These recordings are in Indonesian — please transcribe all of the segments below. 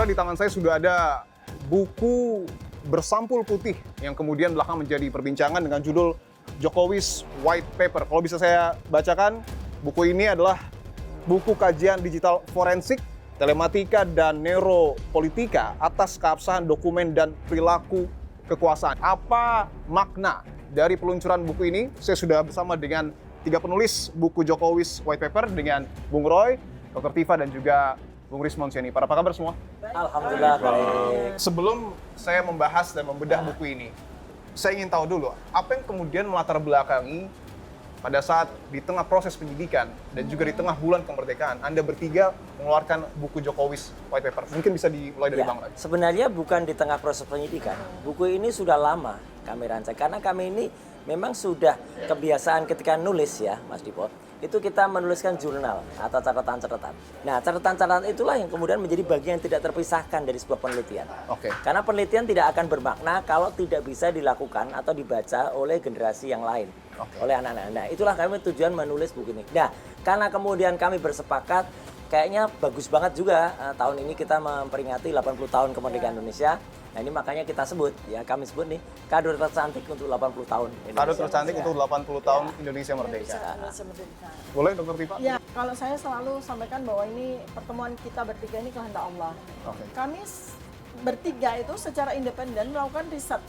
di tangan saya sudah ada buku bersampul putih yang kemudian belakang menjadi perbincangan dengan judul Jokowi's White Paper. Kalau bisa saya bacakan, buku ini adalah buku kajian digital forensik, telematika, dan neuropolitika atas keabsahan dokumen dan perilaku kekuasaan. Apa makna dari peluncuran buku ini? Saya sudah bersama dengan 3 penulis buku Jokowi's White Paper dengan Bung Roy, Dr. Tifa, dan juga Bung Rismon Siani. Apa kabar semua? Alhamdulillah baik. Sebelum saya membahas dan membedah buku ini, saya ingin tahu dulu, apa yang kemudian melatar belakangi pada saat di tengah proses penyidikan dan juga di tengah bulan kemerdekaan, Anda bertiga mengeluarkan buku Jokowi's White Paper. Mungkin bisa dimulai dari Ya, Bang Roy. sebenarnya bukan di tengah proses penyidikan. Buku ini sudah lama kami rancang. Karena kami ini memang sudah kebiasaan ketika nulis ya, Mas Dipo. Itu kita menuliskan jurnal atau catatan-catatan. Nah, catatan-catatan itulah yang kemudian menjadi bagian yang tidak terpisahkan dari sebuah penelitian. Oke. Karena penelitian tidak akan bermakna kalau tidak bisa dilakukan atau dibaca oleh generasi yang lain. Oleh anak-anak. Nah, itulah kami tujuan menulis buku ini. Nah, karena kemudian kami bersepakat, kayaknya bagus banget juga tahun ini kita memperingati 80 tahun kemerdekaan Indonesia. Nah, ini makanya kita sebut, ya kami sebut nih, kado tercantik untuk 80 tahun Indonesia. Kado tercantik untuk 80 tahun Indonesia Merdeka. Boleh, Dr. Tifa? Ya, kalau saya selalu sampaikan bahwa ini pertemuan kita bertiga ini kehendak Allah. Oke. Kami bertiga itu secara independen melakukan riset.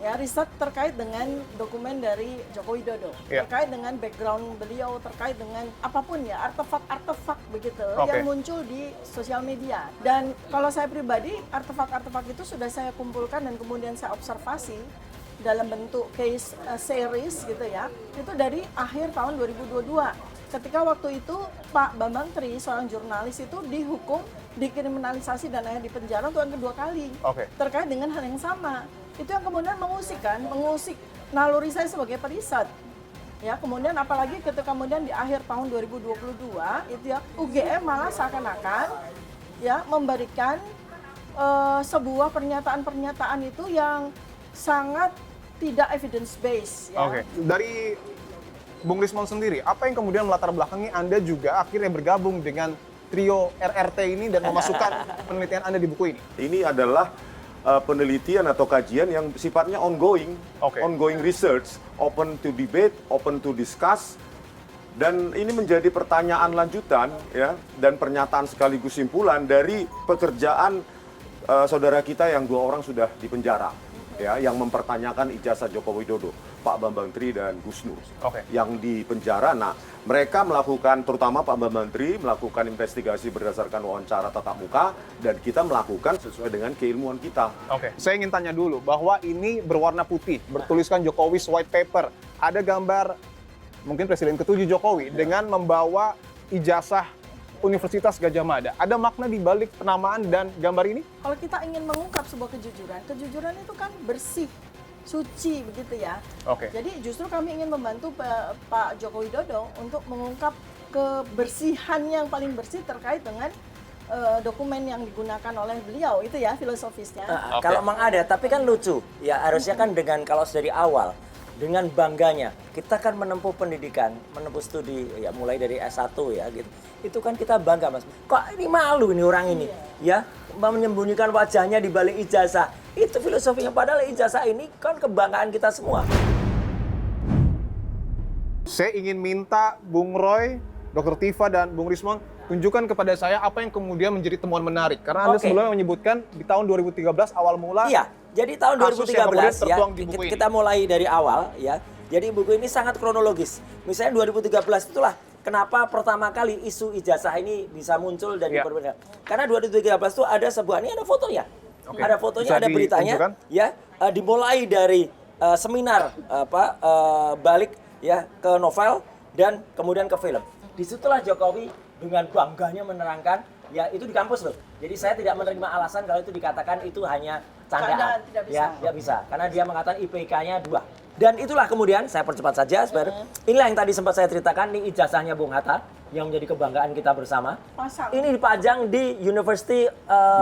Ya, riset terkait dengan dokumen dari Joko Widodo, Ya. terkait dengan background beliau, terkait dengan apapun ya, artefak-artefak begitu Oke. yang muncul di sosial media. Dan kalau saya pribadi, artefak-artefak itu sudah saya kumpulkan dan kemudian saya observasi dalam bentuk case series gitu ya, itu dari akhir tahun 2022. Ketika waktu itu Pak Bambang Tri, seorang jurnalis itu dihukum, dikriminalisasi dan akhirnya dipenjara untuk yang kedua kali. Oke. Terkait dengan hal yang sama. Itu yang kemudian mengusik naluri saya sebagai periset. Ya, kemudian apalagi ketika kemudian di akhir tahun 2022 itu ya UGM malah seakan-akan ya memberikan sebuah pernyataan-pernyataan itu yang sangat tidak evidence based ya. Oke. Dari Bung Rismon sendiri, apa yang kemudian melatar belakangi Anda juga akhirnya bergabung dengan trio RRT ini dan memasukkan penelitian Anda di buku ini? Ini adalah penelitian atau kajian yang sifatnya ongoing, Oke. ongoing research, open to debate, open to discuss, dan ini menjadi pertanyaan lanjutan ya dan pernyataan sekaligus simpulan dari pekerjaan saudara kita yang 2 orang sudah dipenjara ya, yang mempertanyakan ijazah Joko Widodo, Pak Bambang Tri dan Gus Nur, Oke. yang dipenjara. Nah, mereka melakukan, terutama Pak Bambang Tri melakukan investigasi berdasarkan wawancara tatap muka, dan kita melakukan sesuai dengan keilmuan kita. Oke, saya ingin tanya dulu bahwa ini berwarna putih, bertuliskan Jokowi's White Paper. Ada gambar mungkin Presiden ke-7 Jokowi dengan membawa ijazah Universitas Gadjah Mada. Ada makna di balik penamaan dan gambar ini? Kalau kita ingin mengungkap sebuah kejujuran itu kan bersih, suci begitu ya. Oke. Jadi justru kami ingin membantu Pak Joko Widodo untuk mengungkap kebersihan yang paling bersih terkait dengan dokumen yang digunakan oleh beliau, itu ya filosofisnya. Oke. Kalau memang ada, tapi kan lucu. Ya harusnya kan dengan kalau dari awal, dengan bangganya, kita kan menempuh pendidikan, menempuh studi, ya mulai dari S1 ya gitu. Itu kan kita bangga, Mas. Kok ini malu ini orang ini, ya menyembunyikan wajahnya di balik ijazah. Itu filosofinya, padahal ijazah ini kan kebanggaan kita semua. Saya ingin minta Bung Roy, Dr. Tifa, dan Bung Rismon tunjukkan kepada saya apa yang kemudian menjadi temuan menarik. Karena Anda Oke. sebelumnya menyebutkan di tahun 2013 awal mula. Iya, jadi tahun Kasus yang kemudian 2013 ya, tertuang di buku ini. kita mulai dari awal ya. Jadi buku ini sangat kronologis. Misalnya 2013 itulah kenapa pertama kali isu ijazah ini bisa muncul dari Ya. berbeda. Karena 2013 itu ada sebuah, ini ada fotonya. Oke. Ada fotonya, Bisa ada beritanya. ditunjukkan? Ya, dimulai dari seminar balik ya ke novel dan kemudian ke film. Disitulah Jokowi dengan bangganya menerangkan, ya itu di kampus loh. Jadi saya tidak menerima alasan kalau itu dikatakan itu hanya candaan. Candaan, tidak bisa. Ya, tidak bisa. Karena dia mengatakan IPK-nya 2. Dan itulah kemudian, saya percepat saja, inilah yang tadi sempat saya ceritakan, ini ijazahnya Bung Hatta, yang menjadi kebanggaan kita bersama. Pasang. Ini dipajang di University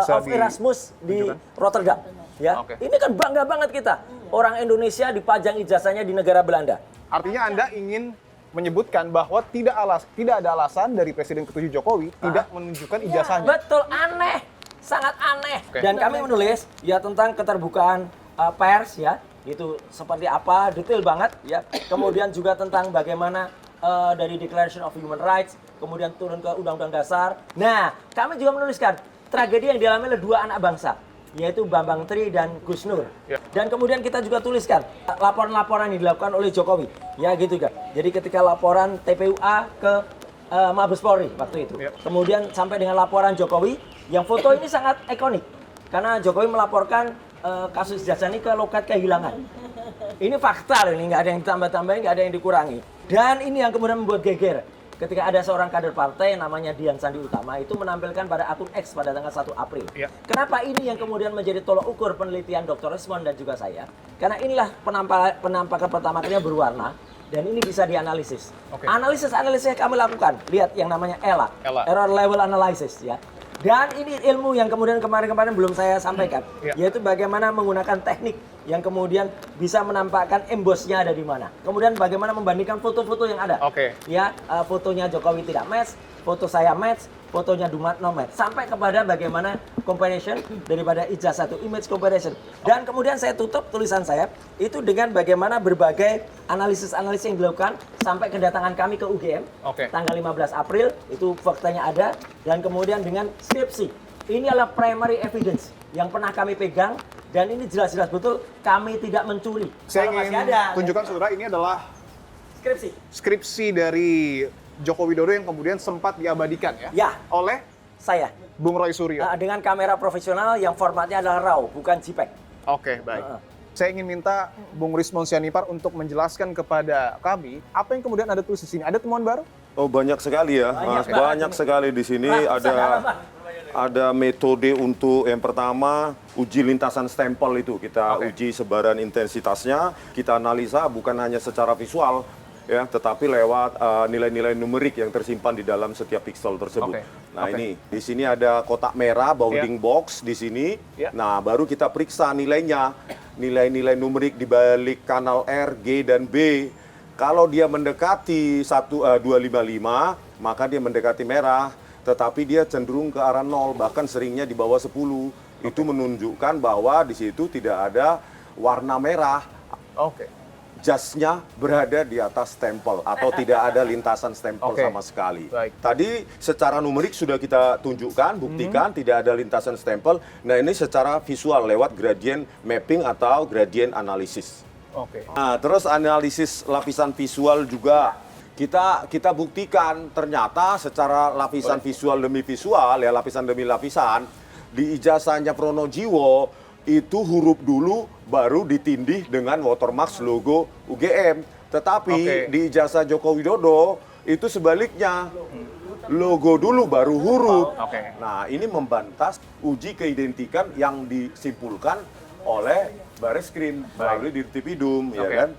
Bisa of Erasmus di tunjukkan? Rotterdam. Ya, Oke. ini kan bangga banget kita. Orang Indonesia dipajang ijazahnya di negara Belanda. Artinya Anda ingin menyebutkan bahwa tidak ada alasan dari Presiden ke-7 Jokowi tidak menunjukkan ijazahnya. Betul, aneh. sangat aneh. Oke. Dan kami menulis ya tentang keterbukaan pers ya, itu seperti apa, detail banget ya. Kemudian juga tentang bagaimana dari Declaration of Human Rights, kemudian turun ke Undang-Undang Dasar. Nah, kami juga menuliskan tragedi yang dialami oleh dua anak bangsa, yaitu Bambang Tri dan Gus Nur. Ya. Dan kemudian kita juga tuliskan laporan-laporan yang dilakukan oleh Jokowi, ya gitu kan. Jadi ketika laporan TPUA ke Mabes Polri waktu itu, Ya. kemudian sampai dengan laporan Jokowi, yang foto ini sangat ikonik karena Jokowi melaporkan kasus ijazah ini ke loket kehilangan. Ini fakta loh, ini nggak ada yang ditambah-tambahin, nggak ada yang dikurangi. Dan ini yang kemudian membuat geger. Ketika ada seorang kader partai namanya Dian Sandi Utama itu menampilkan pada akun X pada tanggal 1 April. Ya. Kenapa ini yang kemudian menjadi tolok ukur penelitian Dr. Resmond dan juga saya? Karena inilah penampakan pertama kalinya berwarna dan ini bisa dianalisis. Oke. Analisis yang kami lakukan, lihat yang namanya ELA, ELA. Error Level Analysis ya. Dan ini ilmu yang kemudian kemarin-kemarin belum saya sampaikan, Ya. yaitu bagaimana menggunakan teknik yang kemudian bisa menampakkan embossnya ada di mana. Kemudian bagaimana membandingkan foto-foto yang ada. Oke. Ya, fotonya Jokowi tidak match, foto saya match, fotonya Dumatno match. Sampai kepada bagaimana comparison daripada ijazah itu, image comparison. Dan kemudian saya tutup tulisan saya itu dengan bagaimana berbagai analisis-analisis yang dilakukan sampai kedatangan kami ke UGM Oke. tanggal 15 April, itu faktanya ada. Dan kemudian dengan skripsi. Ini adalah primary evidence yang pernah kami pegang dan ini jelas-jelas betul kami tidak mencuri. Saya Kalau ingin masih ada, tunjukkan saudara, ini adalah skripsi. skripsi dari Joko Widodo yang kemudian sempat diabadikan ya, Ya, oleh saya. Bung Roy Suryo. Dengan kamera profesional yang formatnya adalah RAW, bukan JPEG. Oke, baik. Saya ingin minta Bung Rismond Sianipar untuk menjelaskan kepada kami apa yang kemudian ada tulis di sini. Ada temuan baru? Oh, banyak sekali ya, Banyak Mas. banget Banyak ini. sekali di sini. Ada metode untuk yang pertama uji lintasan stempel itu. Kita Oke. uji sebaran intensitasnya, kita analisa bukan hanya secara visual ya, tetapi lewat nilai-nilai numerik yang tersimpan di dalam setiap pixel tersebut. Oke. Nah, Oke. ini di sini ada kotak merah bounding box di sini. Ya. Nah, baru kita periksa nilainya. Nilai-nilai numerik di balik kanal R, G dan B. Kalau dia mendekati 255, maka dia mendekati merah. Tetapi dia cenderung ke arah 0, bahkan seringnya di bawah 10. Itu menunjukkan bahwa di situ tidak ada warna merah. Oke. Jasnya berada di atas stempel atau tidak ada lintasan stempel Oke. sama sekali. Baik. Tadi secara numerik sudah kita tunjukkan, buktikan tidak ada lintasan stempel. Nah, ini secara visual lewat gradient mapping atau gradient analysis. Oke. Nah, terus analisis lapisan visual juga kita buktikan ternyata secara lapisan visual demi visual ya, lapisan demi lapisan di ijazahnya Pronojiwo itu huruf dulu baru ditindih dengan watermark logo UGM. Tetapi Oke. di ijazah Joko Widodo itu sebaliknya. Logo dulu baru huruf. Oke. Nah, ini membantah uji keidentikan yang disimpulkan oleh Bareskrim melalui Dirtipidum, ya Oke. kan?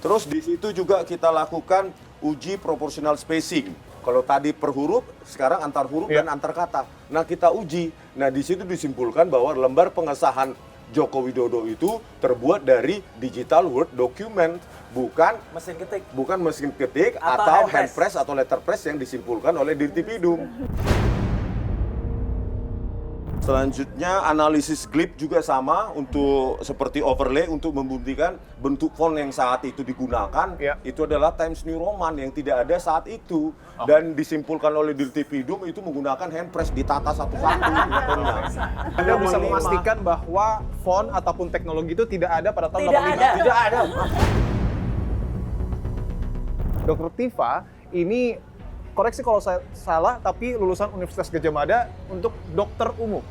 Terus di situ juga kita lakukan uji proportional spacing. Kalau tadi per huruf, sekarang antar huruf Ya. dan antar kata. Nah, kita uji. Nah, di situ disimpulkan bahwa lembar pengesahan Joko Widodo itu terbuat dari digital Word document, bukan Mesin ketik. mesin ketik Atau atau hand hand press atau letter press yang disimpulkan oleh Dirtipidum. Selanjutnya analisis glip juga sama untuk seperti overlay untuk membuktikan bentuk font yang saat itu digunakan Ya. itu adalah Times New Roman yang tidak ada saat itu dan disimpulkan oleh Dirtipidum itu menggunakan hand press ditata satu-satu fontnya. Anda bisa memastikan bahwa font ataupun teknologi itu tidak ada pada tahun Tidak 85? ada. Tidak ada. Dr. Tifa, ini koreksi kalau saya salah, tapi lulusan Universitas Gadjah Mada untuk dokter umum.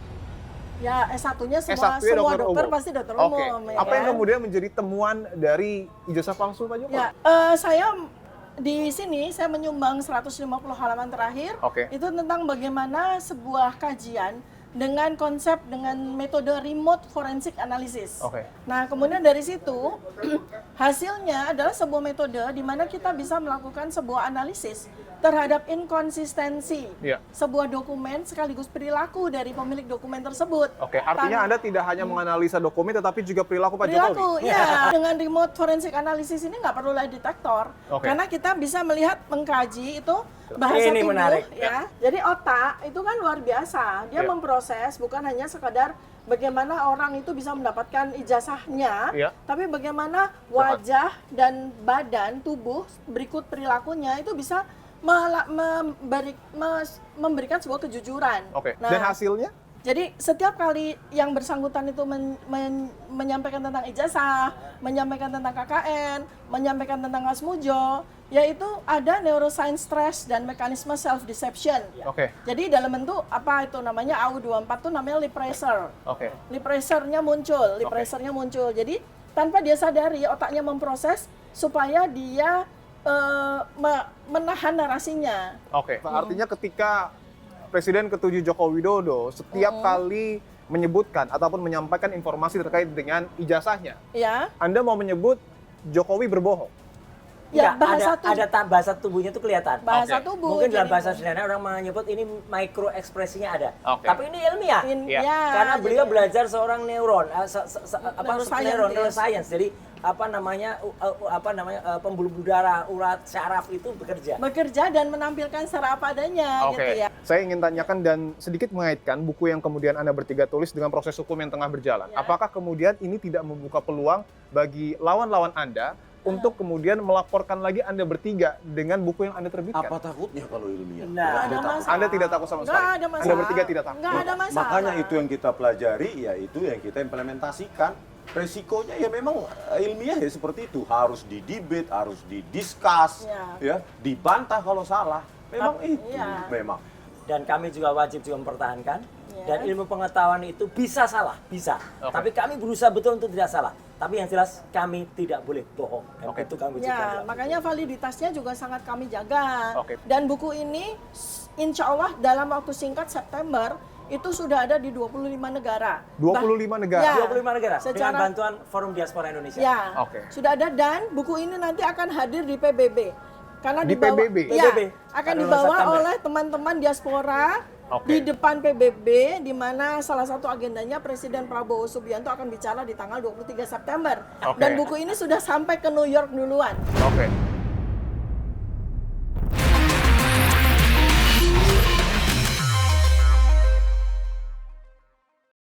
Ya, S1-nya S1-nya semua dokter umum. pasti dokter Oke. umum. ya Apa yang kan? kemudian menjadi temuan dari ijazah palsu Pak Joko? Ya, saya di sini saya menyumbang 150 halaman terakhir. Oke. Itu tentang bagaimana sebuah kajian dengan konsep dengan metode remote forensic analysis. Oke. Nah, kemudian dari situ hasilnya adalah sebuah metode di mana kita bisa melakukan sebuah analisis terhadap inkonsistensi Iya. sebuah dokumen sekaligus perilaku dari pemilik dokumen tersebut. Oke, artinya Anda tidak hanya menganalisa dokumen tetapi juga perilaku Pak Perilaku, Jokowi. ya. Dengan remote forensic analysis ini nggak perlu lie detector. Oke. Karena kita bisa melihat, mengkaji itu bahasa Ini tubuh menarik. ya. Jadi otak itu kan luar biasa. Dia Ya. memproses bukan hanya sekadar bagaimana orang itu bisa mendapatkan ijazahnya, Ya. tapi bagaimana wajah dan badan tubuh berikut perilakunya itu bisa memberikan sebuah kejujuran. Oke. Nah, Dan hasilnya? jadi setiap kali yang bersangkutan itu menyampaikan tentang ijazah, menyampaikan tentang KKN, menyampaikan tentang Asmujo, yaitu ada neuroscience stress dan mekanisme self deception. Oke. Jadi dalam bentuk apa itu namanya AU24 itu namanya lip pressure. Oke. Lip pressure-nya muncul, lip Oke. pressure-nya muncul. Jadi tanpa dia sadari otaknya memproses supaya dia menahan narasinya. Oke. Artinya ketika Presiden ke-7 Joko Widodo setiap kali menyebutkan ataupun menyampaikan informasi terkait dengan ijazahnya, Ya, Anda mau menyebut Jokowi berbohong. ya Enggak, bahasa tubuhnya itu kelihatan. bahasa Oke. tubuh. Mungkin dalam jadi- bahasa sederhana orang menyebut ini micro ekspresinya ada. Oke. Tapi ini ilmiah. Ya. Karena beliau jadi- belajar seorang neuron, Neuroscientist. neuroscience. Jadi pembuluh darah, urat syaraf itu bekerja dan menampilkan secara apa adanya Oke. gitu ya. Saya ingin tanyakan dan sedikit mengaitkan buku yang kemudian Anda bertiga tulis dengan proses hukum yang tengah berjalan. Ya. Apakah kemudian ini tidak membuka peluang bagi lawan-lawan Anda untuk kemudian melaporkan lagi Anda bertiga dengan buku yang Anda terbitkan? Apa takutnya kalau ilmiah? Nah, Nggak ada masalah. Anda tidak takut sama Nggak sekali? ada masalah. Anda bertiga tidak takut? Nggak ada masalah. Makanya itu yang kita pelajari, yaitu yang kita implementasikan. Resikonya ya memang ilmiah ya seperti itu, harus didebate, harus didiskus, ya, dibantah kalau salah. Memang itu, Iya. memang. Dan kami juga wajib juga mempertahankan. Ya. Dan ilmu pengetahuan itu bisa salah, bisa. Oke. Tapi kami berusaha betul untuk tidak salah. Tapi yang jelas kami tidak boleh bohong. Dan Oke. itu kami Ya, juga. makanya validitasnya juga sangat kami jaga. Oke. Dan buku ini insya Allah dalam waktu singkat September itu sudah ada di 25 negara. 25 negara? Ya. 25 negara dengan Secara- bantuan Forum Diaspora Indonesia. Ya, Oke. sudah ada dan buku ini nanti akan hadir di PBB. Karena Di dibawa, PBB? Ya, PBB. akan Pada dibawa September. oleh teman-teman diaspora Oke. di depan PBB, di mana salah satu agendanya Presiden Prabowo Subianto akan bicara di tanggal 23 September. Oke. Dan buku ini sudah sampai ke New York duluan. Oke.